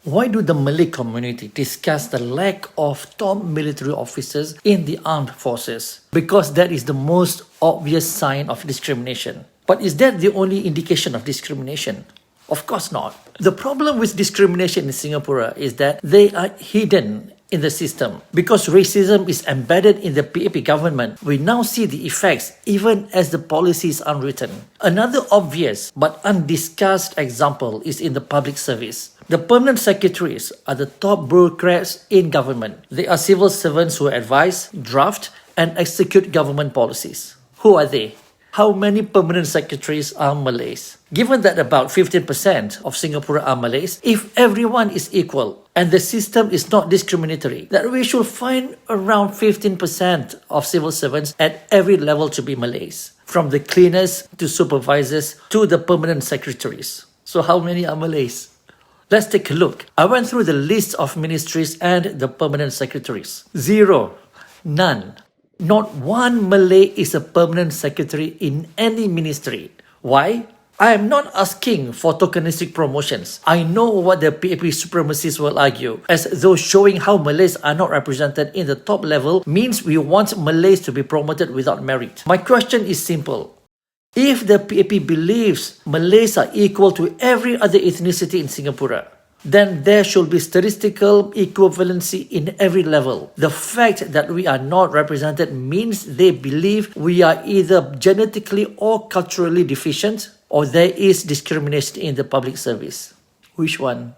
Why do the Malay community discuss the lack of top military officers in the armed forces? Because that is the most obvious sign of discrimination. But is that the only indication of discrimination? Of course not. The problem with discrimination in Singapore is that they are hidden in the system. Because racism is embedded in the PAP government, we now see the effects even as the policy is unwritten. Another obvious but undiscussed example is in the public service. The permanent secretaries are the top bureaucrats in government. They are civil servants who advise, draft, and execute government policies. Who are they? How many permanent secretaries are Malays? Given that about 15% of Singapore are Malays, if everyone is equal and the system is not discriminatory, that we should find around 15% of civil servants at every level to be Malays, from the cleaners to supervisors to the permanent secretaries. So how many are Malays? Let's take a look. I went through the list of ministries and the permanent secretaries. 0. None. Not one Malay is a permanent secretary in any ministry. Why? I am not asking for tokenistic promotions. I know what the PAP supremacists will argue, as though showing how Malays are not represented in the top level means we want Malays to be promoted without merit. My question is simple. If the PAP believes Malays are equal to every other ethnicity in Singapore, then there should be statistical equivalency in every level. The fact that we are not represented means they believe we are either genetically or culturally deficient, or there is discrimination in the public service. Which one?